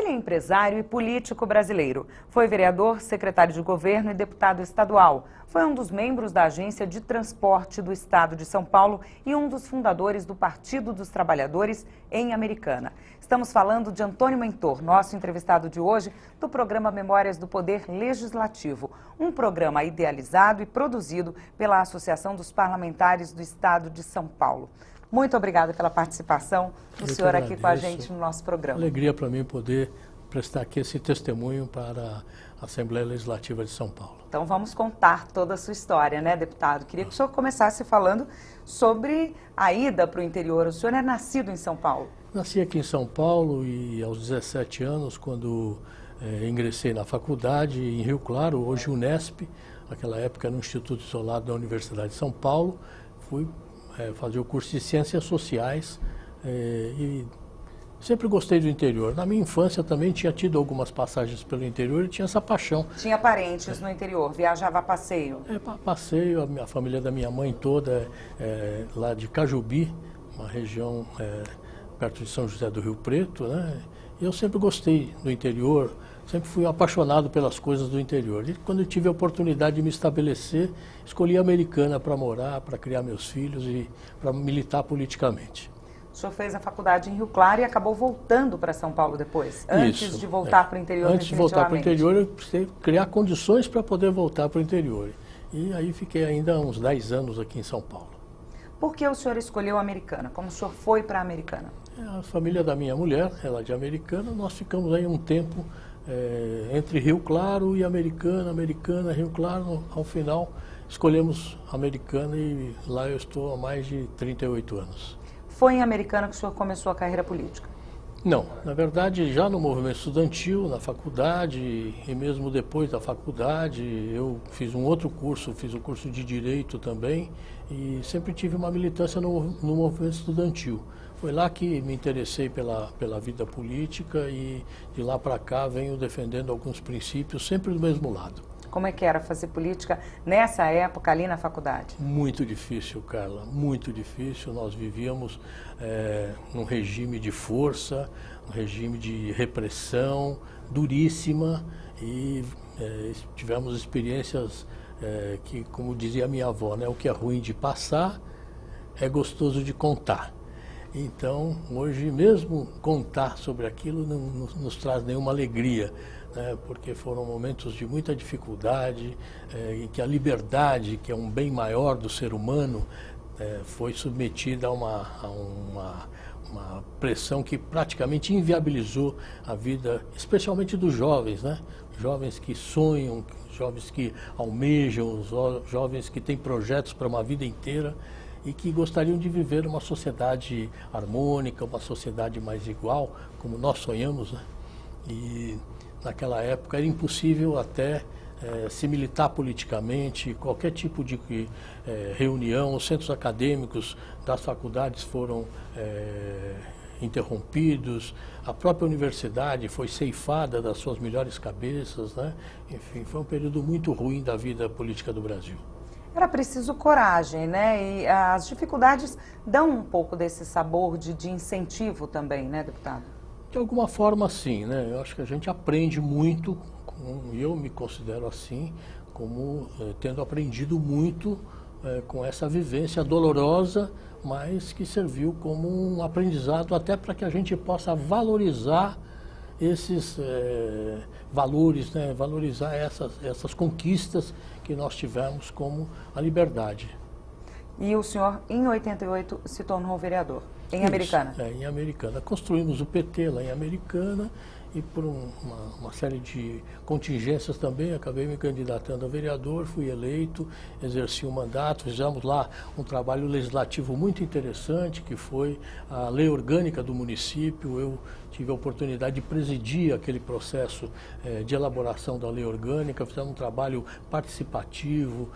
Ele é empresário e político brasileiro. Foi vereador, secretário de governo e deputado estadual. Foi um dos membros da Agência de Transporte do Estado de São Paulo e um dos fundadores do Partido dos Trabalhadores em Americana. Estamos falando de Antônio Mentor, nosso entrevistado de hoje, do programa Memórias do Poder Legislativo, um programa idealizado e produzido pela Associação dos Parlamentares do Estado de São Paulo. Muito obrigada pela participação do senhor aqui com a gente no nosso programa. Alegria para mim poder prestar aqui esse testemunho para a Assembleia Legislativa de São Paulo. Então vamos contar toda a sua história, né, deputado? Queria que o senhor começasse falando sobre a ida para o interior. O senhor é nascido em São Paulo? Nasci aqui em São Paulo e aos 17 anos, quando ingressei na faculdade em Rio Claro, hoje Unesp, naquela época no Instituto Isolado da Universidade de São Paulo, fui fazer o curso de Ciências Sociais e sempre gostei do interior. Na minha infância também tinha tido algumas passagens pelo interior e tinha essa paixão. Tinha parentes no interior, viajava a passeio? Passeio, a família da minha mãe toda lá de Cajubi, uma região perto de São José do Rio Preto, né? E eu sempre gostei do interior, sempre fui apaixonado pelas coisas do interior. E quando eu tive a oportunidade de me estabelecer, escolhi a Americana para morar, para criar meus filhos e para militar politicamente. O senhor fez a faculdade em Rio Claro e acabou voltando para São Paulo depois, antes de voltar para o interior definitivamente. Antes de voltar para o interior, eu precisei criar condições para poder voltar para o interior. E aí fiquei ainda uns 10 anos aqui em São Paulo. Por que o senhor escolheu a Americana? Como o senhor foi para a Americana? A família da minha mulher, ela é de Americana, nós ficamos aí um tempo entre Rio Claro e Americana, Rio Claro. Ao final escolhemos Americana e lá eu estou há mais de 38 anos. Foi em Americana que o senhor começou a carreira política? Não, na verdade já no movimento estudantil, na faculdade e mesmo depois da faculdade eu fiz um outro curso, fiz o curso de Direito também e sempre tive uma militância no movimento estudantil. Foi lá que me interessei pela vida política e de lá para cá venho defendendo alguns princípios sempre do mesmo lado. Como é que era fazer política nessa época ali na faculdade? Muito difícil, Carla, muito difícil. Nós vivíamos num regime de força, um regime de repressão duríssima e tivemos experiências que, como dizia a minha avó, né, o que é ruim de passar é gostoso de contar. Então, hoje mesmo contar sobre aquilo não nos traz nenhuma alegria, né? Porque foram momentos de muita dificuldade, em que a liberdade, que é um bem maior do ser humano, foi submetida a uma pressão que praticamente inviabilizou a vida, especialmente dos jovens, né? Jovens que sonham, jovens que almejam, jovens que têm projetos para uma vida inteira e que gostariam de viver uma sociedade harmônica, uma sociedade mais igual, como nós sonhamos, né? E naquela época era impossível até se militar politicamente, qualquer tipo de reunião, os centros acadêmicos das faculdades foram interrompidos, a própria universidade foi ceifada das suas melhores cabeças, né? Enfim, foi um período muito ruim da vida política do Brasil. Era preciso coragem, né? E as dificuldades dão um pouco desse sabor de incentivo também, né, deputado? De alguma forma, sim, né? Eu acho que a gente aprende muito, e eu me considero assim, como tendo aprendido muito com essa vivência dolorosa, mas que serviu como um aprendizado até para que a gente possa valorizar esses valores, né? Valorizar essas conquistas que nós tivemos como a liberdade. E o senhor, em 88, se tornou vereador, em Americana? Em Americana. Construímos o PT lá em Americana e por uma série de contingências também, acabei me candidatando a vereador, fui eleito, exerci o mandato, fizemos lá um trabalho legislativo muito interessante, que foi a lei orgânica do município. Eu tive a oportunidade de presidir aquele processo de elaboração da lei orgânica, fizemos um trabalho participativo,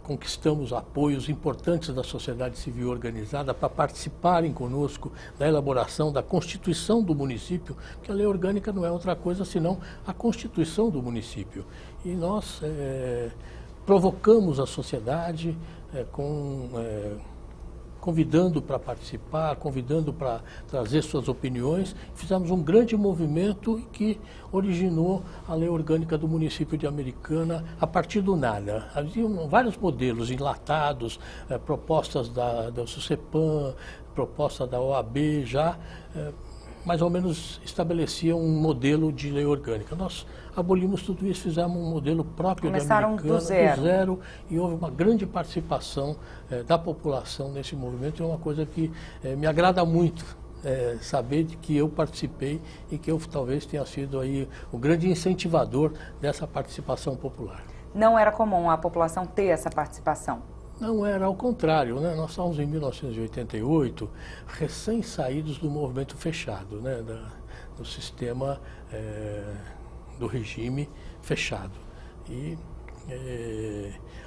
conquistamos apoios importantes da sociedade civil organizada para participarem conosco da elaboração da Constituição do município, porque a lei orgânica não é outra coisa senão a Constituição do município. E nós provocamos a sociedade com convidando para participar, convidando para trazer suas opiniões. Fizemos um grande movimento que originou a lei orgânica do município de Americana a partir do nada. Havia vários modelos enlatados, propostas da SUSEPAM, proposta da OAB já mais ou menos estabeleciam um modelo de lei orgânica. Nós abolimos tudo isso, fizemos um modelo próprio da Americana, do zero, e houve uma grande participação da população nesse movimento. É uma coisa que me agrada muito, saber de que eu participei e que eu talvez tenha sido aí o grande incentivador dessa participação popular. Não era comum a população ter essa participação? Não era, ao contrário, né? Nós estávamos em 1988, recém-saídos do movimento fechado, né? Do sistema, do regime fechado. E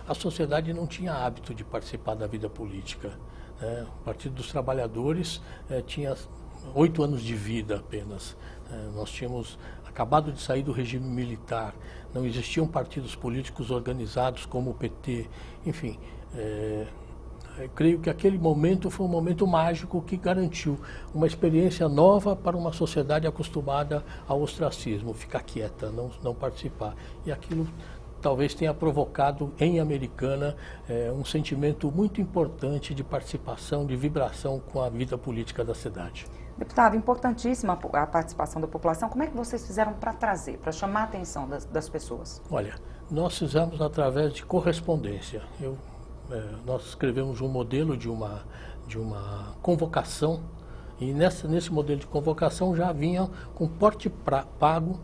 a sociedade não tinha hábito de participar da vida política, né? O Partido dos Trabalhadores tinha 8 anos de vida apenas. Nós tínhamos acabado de sair do regime militar, não existiam partidos políticos organizados como o PT, enfim. Eu creio que aquele momento foi um momento mágico que garantiu uma experiência nova para uma sociedade acostumada ao ostracismo, ficar quieta, não participar. E aquilo talvez tenha provocado em Americana um sentimento muito importante de participação, de vibração com a vida política da cidade. Deputado, importantíssima a participação da população. Como é que vocês fizeram para trazer, para chamar a atenção das pessoas? Olha, nós fizemos através de correspondência. Nós escrevemos um modelo de uma convocação, e nesse modelo de convocação já vinha com porte pago,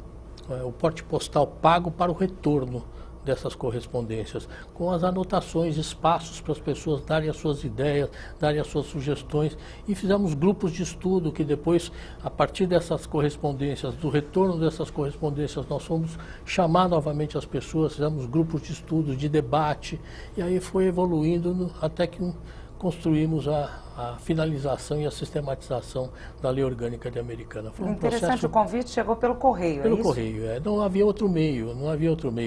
o porte postal pago para o retorno dessas correspondências, com as anotações, espaços para as pessoas darem as suas ideias, darem as suas sugestões, e fizemos grupos de estudo que depois, a partir dessas correspondências, do retorno dessas correspondências, nós fomos chamar novamente as pessoas, fizemos grupos de estudo, de debate, e aí foi evoluindo até que construímos a finalização e a sistematização da Lei Orgânica de Americana. Foi interessante, o convite chegou pelo correio, pelo correio, não havia outro meio,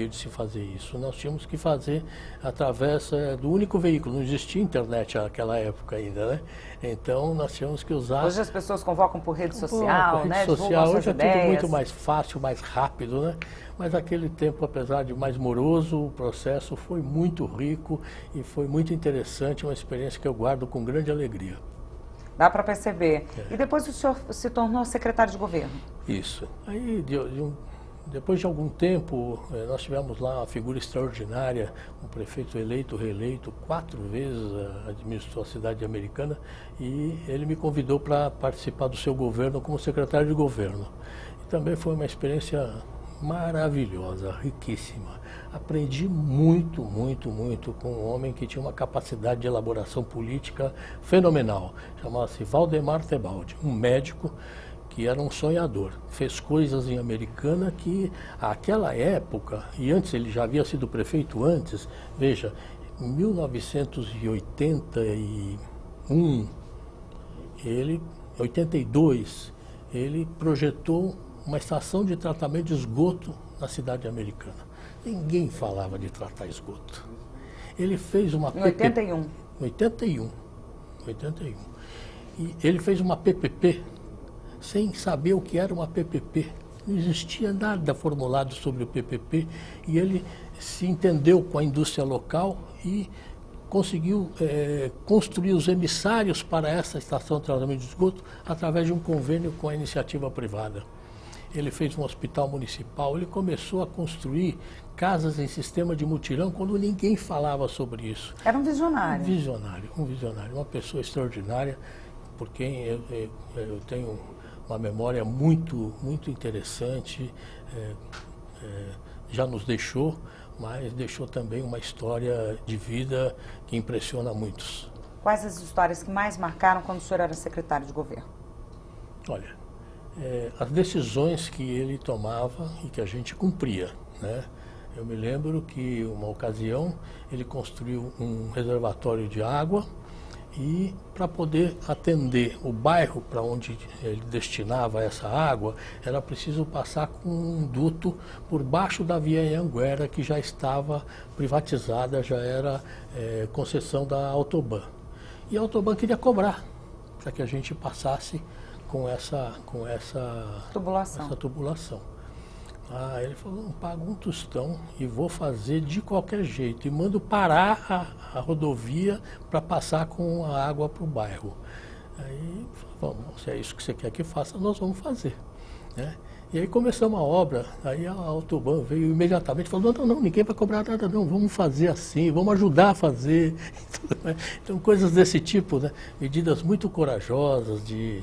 de se fazer isso. Nós tínhamos que fazer através do único veículo, não existia internet naquela época ainda, né? Então nós tínhamos que usar... Hoje as pessoas convocam por rede social, né? Hoje é tudo muito mais fácil, mais rápido, né? Mas naquele tempo, apesar de mais moroso, o processo foi muito rico e foi muito interessante, uma experiência que eu guardo com grande alegria. Dá para perceber. E depois o senhor se tornou secretário de governo? Isso. Aí, depois de algum tempo, nós tivemos lá uma figura extraordinária, um prefeito eleito, reeleito, 4 vezes administrou a cidade Americana, e ele me convidou para participar do seu governo como secretário de governo. E também foi uma experiência maravilhosa, riquíssima. Aprendi muito, muito, muito com um homem que tinha uma capacidade de elaboração política fenomenal. Chamava-se Valdemar Tebaldi, um médico que era um sonhador. Fez coisas em Americana que, àquela época, e antes ele já havia sido prefeito antes, veja, em 1981, 82, ele projetou uma estação de tratamento de esgoto na cidade Americana. Ninguém falava de tratar esgoto. Ele fez uma PPP. Em 81. E ele fez uma PPP sem saber o que era uma PPP. Não existia nada formulado sobre o PPP, e ele se entendeu com a indústria local e conseguiu construir os emissários para essa estação de tratamento de esgoto através de um convênio com a iniciativa privada. Ele fez um hospital municipal, ele começou a construir casas em sistema de mutirão quando ninguém falava sobre isso. Era um visionário. Um visionário, uma pessoa extraordinária, por quem eu tenho uma memória muito, muito interessante. Já nos deixou, mas deixou também uma história de vida que impressiona muitos. Quais as histórias que mais marcaram quando o senhor era secretário de governo? Olha, as decisões que ele tomava e que a gente cumpria, né? Eu me lembro que, uma ocasião, ele construiu um reservatório de água, e para poder atender o bairro para onde ele destinava essa água, era preciso passar com um duto por baixo da Via Anhanguera, que já estava privatizada, já era concessão da Autoban. E a Autoban queria cobrar para que a gente passasse com essa tubulação. Ele falou, não, pago um tostão e vou fazer de qualquer jeito. E mando parar a rodovia para passar com a água para o bairro. Aí, vamos, se é isso que você quer que faça, nós vamos fazer. Né? E aí começamos a obra, aí a Autoban veio imediatamente e falou, não, ninguém vai cobrar nada não, vamos fazer assim, vamos ajudar a fazer. Então coisas desse tipo, né? Medidas muito corajosas de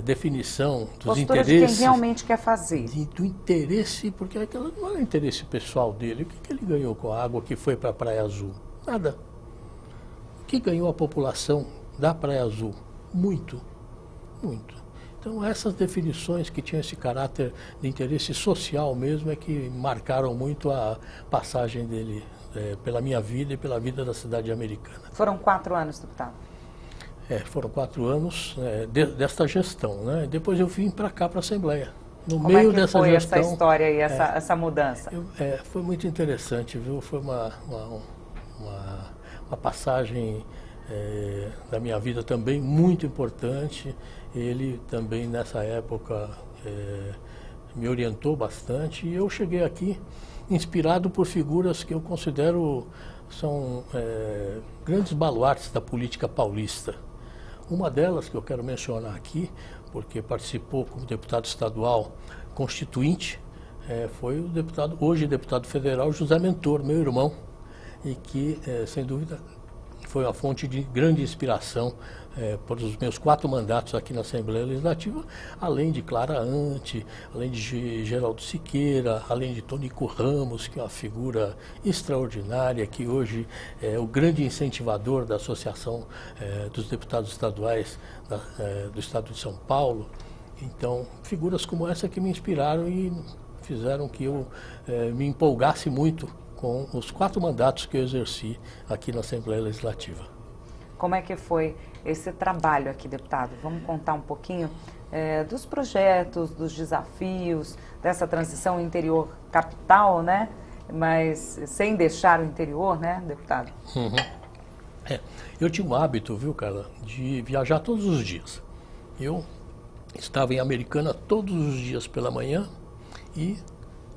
definição dos postura interesses. De quem realmente quer fazer. Do interesse, porque aquela não era o interesse pessoal dele. O que ele ganhou com a água que foi para a Praia Azul? Nada. O que ganhou a população da Praia Azul? Muito. Então, essas definições que tinham esse caráter de interesse social mesmo é que marcaram muito a passagem dele pela minha vida e pela vida da cidade americana. Foram 4 anos, deputado? Foram 4 anos desta gestão, né? Depois eu vim para cá, para a Assembleia. No Como meio é que dessa foi gestão, essa história e essa mudança? Foi muito interessante, viu? Foi uma passagem da minha vida também muito importante. Ele também nessa época me orientou bastante e eu cheguei aqui inspirado por figuras que eu considero são grandes baluartes da política paulista. Uma delas que eu quero mencionar aqui, porque participou como deputado estadual constituinte, foi o hoje deputado federal José Mentor, meu irmão, e que, sem dúvida, foi uma fonte de grande inspiração para os meus 4 mandatos aqui na Assembleia Legislativa, além de Clara Ante, além de Geraldo Siqueira, além de Tonico Ramos, que é uma figura extraordinária, que hoje é o grande incentivador da Associação dos Deputados Estaduais do Estado de São Paulo. Então, figuras como essa que me inspiraram e fizeram que eu me empolgasse muito com os 4 mandatos que eu exerci aqui na Assembleia Legislativa. Como é que foi esse trabalho aqui, deputado? Vamos contar um pouquinho dos projetos, dos desafios, dessa transição interior-capital, né? Mas sem deixar o interior, né, deputado? Uhum. Eu tinha um hábito, viu, Carla, de viajar todos os dias. Eu estava em Americana todos os dias pela manhã e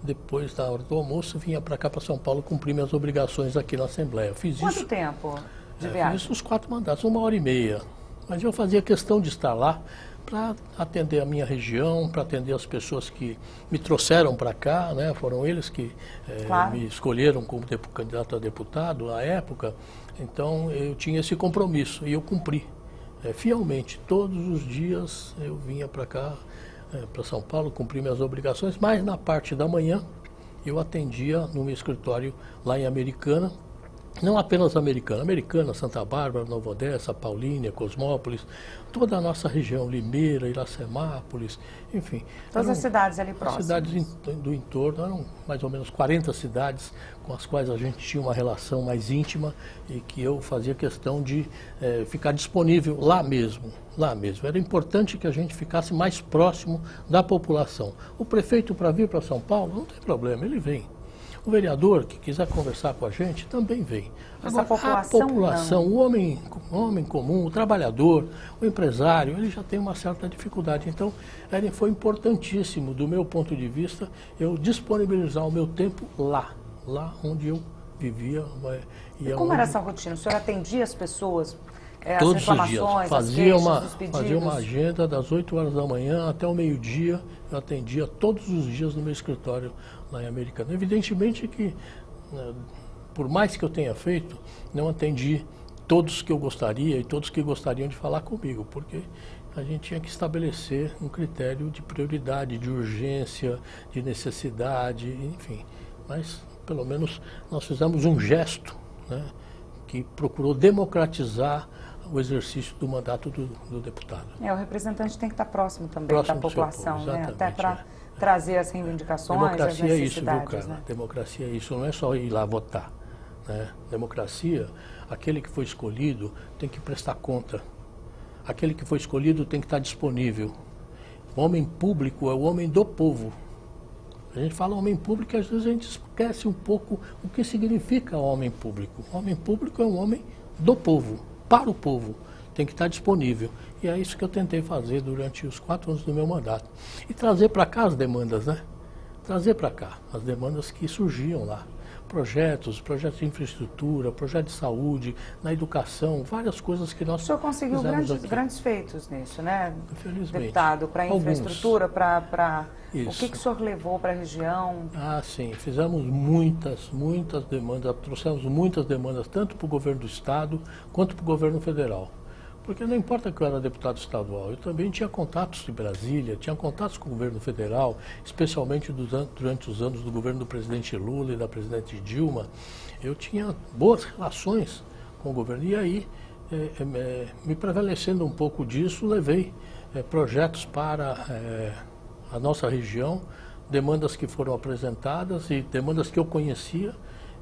depois da hora do almoço vinha para cá, para São Paulo, cumprir minhas obrigações aqui na Assembleia. Quanto tempo de viagem? Fiz os 4 mandatos, 1h30. Mas eu fazia questão de estar lá para atender a minha região, para atender as pessoas que me trouxeram para cá, né? Foram eles que claro, me escolheram como candidato a deputado na época. Então eu tinha esse compromisso e eu cumpri fielmente. Todos os dias eu vinha para cá, para São Paulo, cumprir minhas obrigações, mas na parte da manhã eu atendia no meu escritório lá em Americana, não apenas Americana, Santa Bárbara, Nova Odessa, Paulínia, Cosmópolis, toda a nossa região, Limeira, Iracemápolis, enfim. Todas as cidades ali próximas. As cidades do entorno, eram mais ou menos 40 cidades com as quais a gente tinha uma relação mais íntima e que eu fazia questão de ficar disponível lá mesmo. Era importante que a gente ficasse mais próximo da população. O prefeito, para vir para São Paulo, não tem problema, ele vem. O vereador que quiser conversar com a gente também vem. Agora, a população, o homem comum, o trabalhador, o empresário, ele já tem uma certa dificuldade. Então, foi importantíssimo, do meu ponto de vista, eu disponibilizar o meu tempo lá onde eu vivia. E como era essa rotina? O senhor atendia as pessoas? Todos os dias. Fazia uma pedidos. agenda das 8 horas da manhã até o meio-dia, eu atendia todos os dias no meu escritório lá em Americana. Evidentemente que, por mais que eu tenha feito, não atendi todos que eu gostaria e todos que gostariam de falar comigo, porque a gente tinha que estabelecer um critério de prioridade, de urgência, de necessidade, enfim. Mas, pelo menos, nós fizemos um gesto, né, que procurou democratizar o exercício do mandato do deputado. O representante tem que estar próximo também da população, né? Até para trazer as reivindicações, democracia as necessidades. É isso, viu, Carla? Né? Democracia é isso, não é só ir lá votar. Né? Democracia, aquele que foi escolhido tem que prestar conta. Aquele que foi escolhido tem que estar disponível. O homem público é o homem do povo. A gente fala homem público e às vezes a gente esquece um pouco o que significa homem público. O homem público é um homem do povo, para o povo. tem que estar disponível. E é isso que eu tentei fazer durante os 4 anos do meu mandato. E trazer para cá as demandas, né? Trazer para cá as demandas que surgiam lá. Projetos de infraestrutura, projetos de saúde, na educação, várias coisas que nós fizemos. O senhor conseguiu grandes feitos nisso, né? Infelizmente. Deputado, para infraestrutura, para... O que o senhor levou para a região? Ah, sim. Fizemos muitas demandas, trouxemos muitas demandas, tanto para o governo do Estado, quanto para o governo federal. Porque não importa que eu era deputado estadual, eu também tinha contatos em Brasília, tinha contatos com o governo federal, especialmente durante os anos do governo do presidente Lula e da presidente Dilma. Eu tinha boas relações com o governo. E aí, me prevalecendo um pouco disso, levei projetos para a nossa região, demandas que foram apresentadas e demandas que eu conhecia.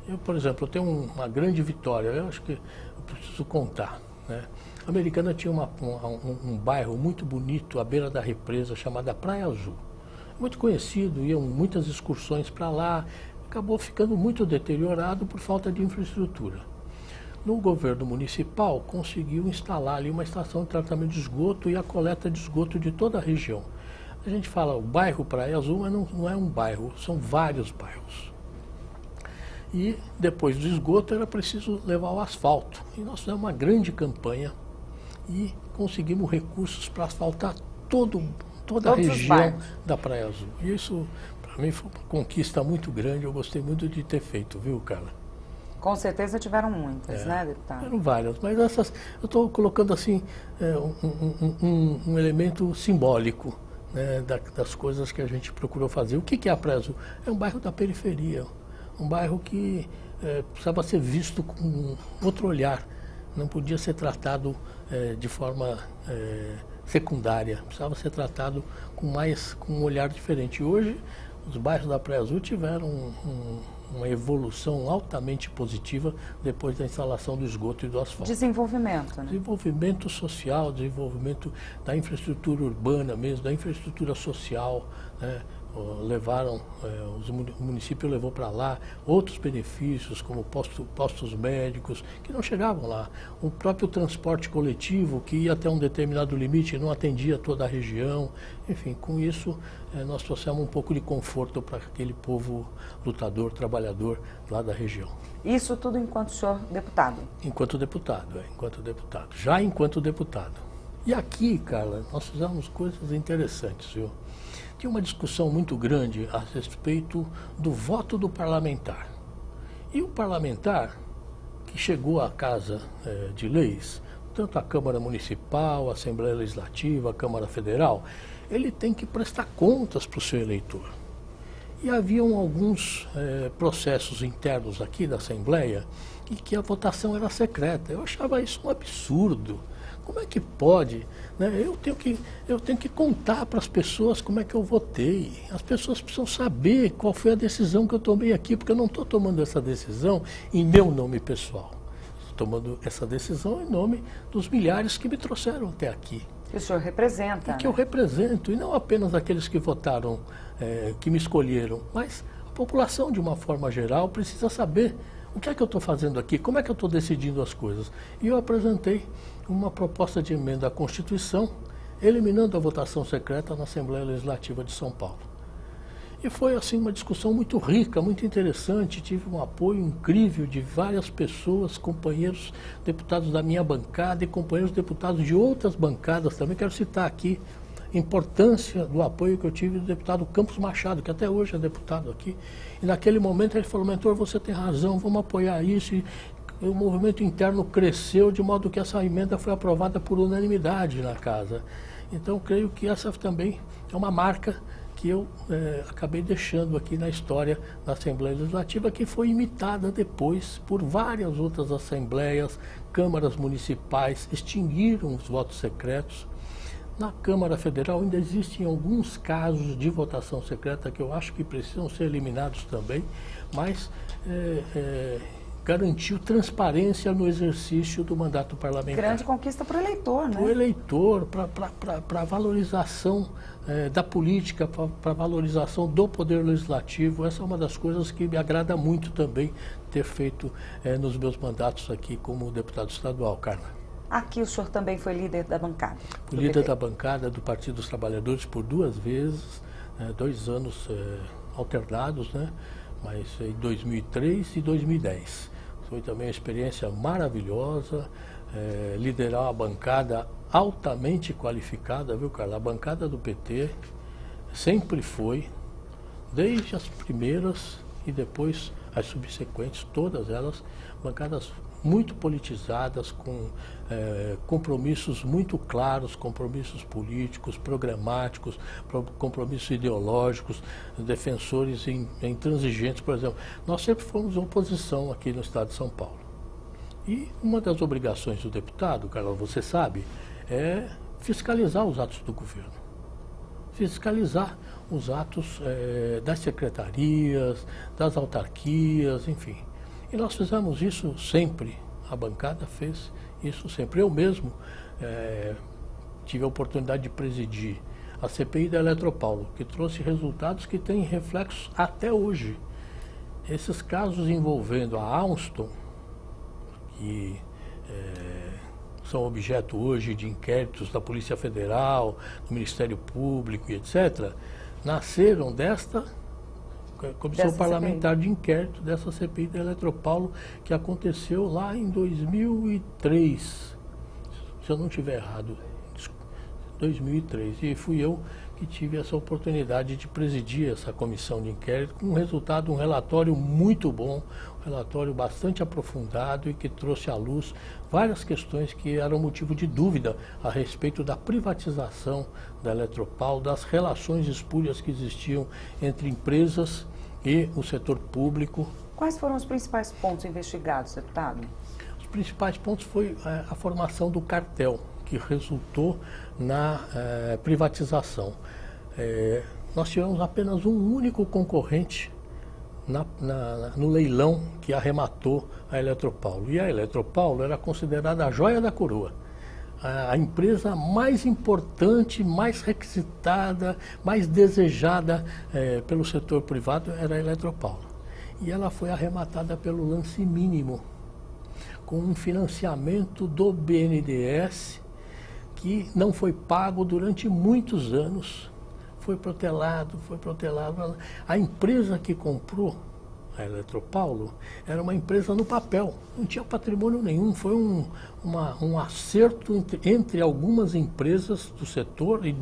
Eu, por exemplo, eu tenho uma grande vitória, eu acho que eu preciso contar, né? A Americana tinha um bairro muito bonito à beira da represa chamada Praia Azul. Muito conhecido, iam muitas excursões para lá, acabou ficando muito deteriorado por falta de infraestrutura. No governo municipal, conseguiu instalar ali uma estação de tratamento de esgoto e a coleta de esgoto de toda a região. A gente fala o bairro Praia Azul, mas não é um bairro, são vários bairros. E depois do esgoto era preciso levar o asfalto. E nós fizemos uma grande campanha e conseguimos recursos para asfaltar toda a região da Praia Azul. E isso, para mim, foi uma conquista muito grande, eu gostei muito de ter feito, viu, Carla? Com certeza tiveram muitas, né, deputado? Tiveram várias, mas essas, eu estou colocando assim, um elemento simbólico, né, das coisas que a gente procurou fazer. O que é a Praia Azul? É um bairro da periferia, um bairro que precisava ser visto com outro olhar, não podia ser tratado de forma secundária, precisava ser tratado com um olhar diferente. Hoje, os bairros da Praia Azul tiveram uma evolução altamente positiva depois da instalação do esgoto e do asfalto. Desenvolvimento, né? Desenvolvimento social, desenvolvimento da infraestrutura urbana mesmo, da infraestrutura social, né? O município levou para lá outros benefícios, como postos médicos, que não chegavam lá. O próprio transporte coletivo, que ia até um determinado limite, não atendia toda a região. Enfim, com isso, nós trouxemos um pouco de conforto para aquele povo lutador, trabalhador lá da região. Isso tudo enquanto senhor deputado? Enquanto deputado, enquanto deputado. Já enquanto deputado. E aqui, Carla, nós fizemos coisas interessantes, viu? Tinha uma discussão muito grande a respeito do voto do parlamentar. E o parlamentar, que chegou à Casa de Leis, tanto a Câmara Municipal, a Assembleia Legislativa, a Câmara Federal, ele tem que prestar contas para o seu eleitor. E haviam alguns processos internos aqui da Assembleia e que a votação era secreta. Eu achava isso um absurdo. Como é que pode? Né? Eu tenho que contar para as pessoas como é que eu votei. As pessoas precisam saber qual foi a decisão que eu tomei aqui, porque eu não estou tomando essa decisão em meu nome pessoal. Estou tomando essa decisão em nome dos milhares que me trouxeram até aqui. Que o senhor representa. E que eu represento, e não apenas aqueles que votaram, que me escolheram, mas a população, de uma forma geral, precisa saber o que é que eu estou fazendo aqui, como é que eu estou decidindo as coisas. E eu apresentei uma proposta de emenda à Constituição, eliminando a votação secreta na Assembleia Legislativa de São Paulo. E foi assim uma discussão muito rica, muito interessante, tive um apoio incrível de várias pessoas, companheiros deputados da minha bancada e companheiros deputados de outras bancadas também. Quero citar aqui a importância do apoio que eu tive do deputado Campos Machado, que até hoje é deputado aqui. E naquele momento ele falou: mentor, você tem razão, vamos apoiar isso. E o movimento interno cresceu de modo que essa emenda foi aprovada por unanimidade na casa. Então, creio que essa também é uma marca que eu acabei deixando aqui na história da Assembleia Legislativa, que foi imitada depois por várias outras assembleias, câmaras municipais, extinguiram os votos secretos. Na Câmara Federal ainda existem alguns casos de votação secreta que eu acho que precisam ser eliminados também, mas garantiu transparência no exercício do mandato parlamentar. Grande conquista para o eleitor, né? Para o eleitor, para a valorização da política, para a valorização do poder legislativo. Essa é uma das coisas que me agrada muito também ter feito nos meus mandatos aqui como deputado estadual, Carla. Aqui o senhor também foi líder da bancada? Fui líder da bancada do Partido dos Trabalhadores por 2 vezes, 2 anos alternados, né? Mas em 2003 e 2010. Foi também uma experiência maravilhosa, liderar uma bancada altamente qualificada, viu, Carla? A bancada do PT sempre foi, desde as primeiras e depois as subsequentes, todas elas, bancadas muito politizadas, com compromissos muito claros, compromissos políticos, programáticos, compromissos ideológicos, defensores intransigentes, por exemplo. Nós sempre fomos oposição aqui no estado de São Paulo. E uma das obrigações do deputado, Carla, você sabe, é fiscalizar os atos do governo. Fiscalizar os atos das secretarias, das autarquias, enfim. E nós fizemos isso sempre, a bancada fez isso sempre. Eu mesmo tive a oportunidade de presidir a CPI da Eletropaulo, que trouxe resultados que têm reflexos até hoje. Esses casos envolvendo a Alstom, que são objeto hoje de inquéritos da Polícia Federal, do Ministério Público e etc., nasceram desta Comissão Parlamentar de Inquérito, dessa CPI da Eletropaulo, que aconteceu lá em 2003, se eu não estiver errado, 2003. E fui eu que tive essa oportunidade de presidir essa comissão de inquérito, com um resultado, um relatório muito bom, um relatório bastante aprofundado e que trouxe à luz várias questões que eram motivo de dúvida a respeito da privatização da Eletropaulo, das relações espúrias que existiam entre empresas e o setor público. Quais foram os principais pontos investigados, deputado? Os principais pontos foi a formação do cartel, que resultou na privatização. Nós tivemos apenas um único concorrente no leilão que arrematou a Eletropaulo. E a Eletropaulo era considerada a joia da coroa. A empresa mais importante, mais requisitada, mais desejada pelo setor privado era a Eletropaulo. E ela foi arrematada pelo lance mínimo, com um financiamento do BNDES, que não foi pago durante muitos anos, foi protelado. A empresa que comprou a Eletropaulo era uma empresa no papel, não tinha patrimônio nenhum, foi um acerto entre algumas empresas do setor e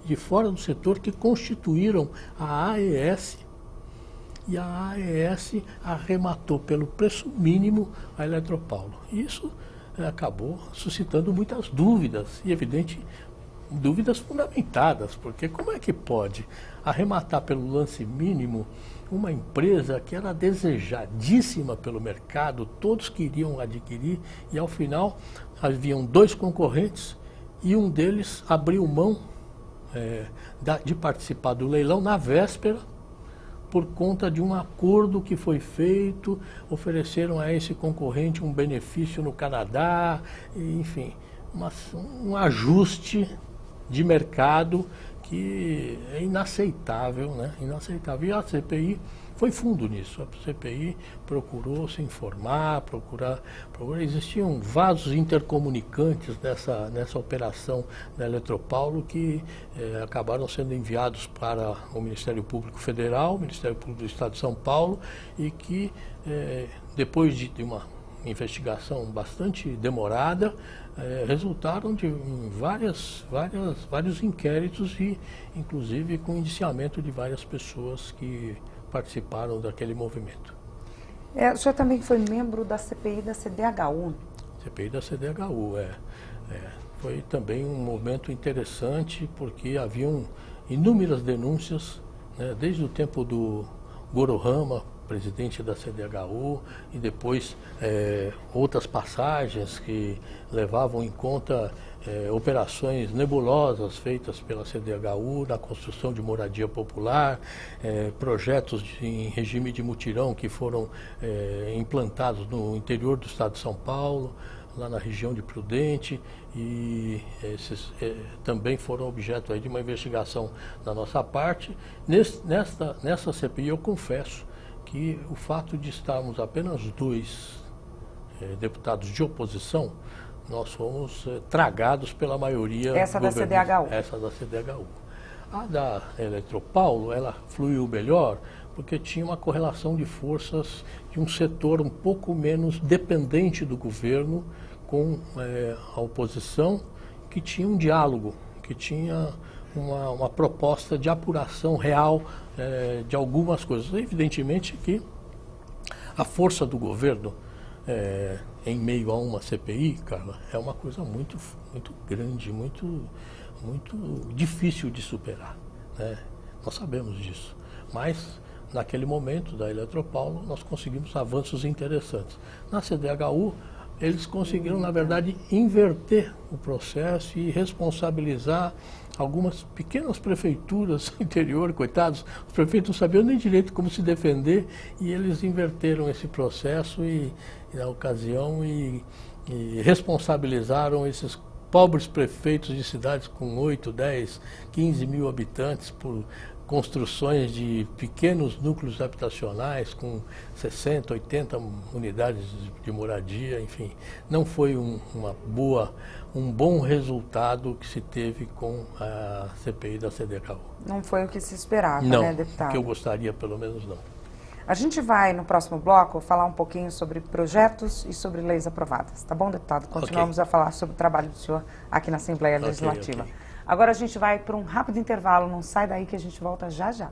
de fora do setor que constituíram a AES, e a AES arrematou pelo preço mínimo a Eletropaulo. Isso acabou suscitando muitas dúvidas, e evidente, dúvidas fundamentadas, porque como é que pode arrematar pelo lance mínimo uma empresa que era desejadíssima pelo mercado, todos queriam adquirir, e ao final haviam 2 concorrentes e um deles abriu mão de participar do leilão na véspera, por conta de um acordo que foi feito, ofereceram a esse concorrente um benefício no Canadá, enfim, um ajuste de mercado que é inaceitável, né? Inaceitável. E a CPI foi fundo nisso. A CPI procurou se informar, existiam vasos intercomunicantes nessa operação da Eletropaulo que acabaram sendo enviados para o Ministério Público Federal, o Ministério Público do Estado de São Paulo, e que depois de uma investigação bastante demorada, resultaram de vários inquéritos e, inclusive, com indiciamento de várias pessoas que participaram daquele movimento. O senhor também foi membro da CPI da CDHU? CPI da CDHU, foi também um momento interessante, porque haviam inúmeras denúncias, né, desde o tempo do Gorohama, presidente da CDHU, e depois outras passagens que levavam em conta operações nebulosas feitas pela CDHU na construção de moradia popular, projetos em regime de mutirão que foram implantados no interior do estado de São Paulo, lá na região de Prudente, e esses também foram objeto aí de uma investigação da nossa parte. Nessa CPI eu confesso que o fato de estarmos apenas 2 deputados de oposição nós fomos tragados pela maioria. Essa da CDHU. Essa da CDHU. A da Eletropaulo, ela fluiu melhor, porque tinha uma correlação de forças de um setor um pouco menos dependente do governo com a oposição, que tinha um diálogo, que tinha uma proposta de apuração real de algumas coisas. Evidentemente que a força do governo em meio a uma CPI, Carla, é uma coisa muito grande, muito difícil de superar, né? Nós sabemos disso, mas naquele momento da Eletropaulo nós conseguimos avanços interessantes. Na CDHU eles conseguiram, na verdade, inverter o processo e responsabilizar algumas pequenas prefeituras do interior, coitados, os prefeitos não sabiam nem direito como se defender, e eles inverteram esse processo na ocasião e responsabilizaram esses pobres prefeitos de cidades com 8, 10, 15 mil habitantes por construções de pequenos núcleos habitacionais com 60, 80 unidades de moradia, enfim. Não foi um bom resultado que se teve com a CPI da CDHU. Não foi o que se esperava, não, né, deputado? Não, o que eu gostaria, pelo menos não. A gente vai, no próximo bloco, falar um pouquinho sobre projetos e sobre leis aprovadas. Tá bom, deputado? Continuamos a falar sobre o trabalho do senhor aqui na Assembleia Legislativa. Okay. Agora a gente vai para um rápido intervalo. Não sai daí que a gente volta já já.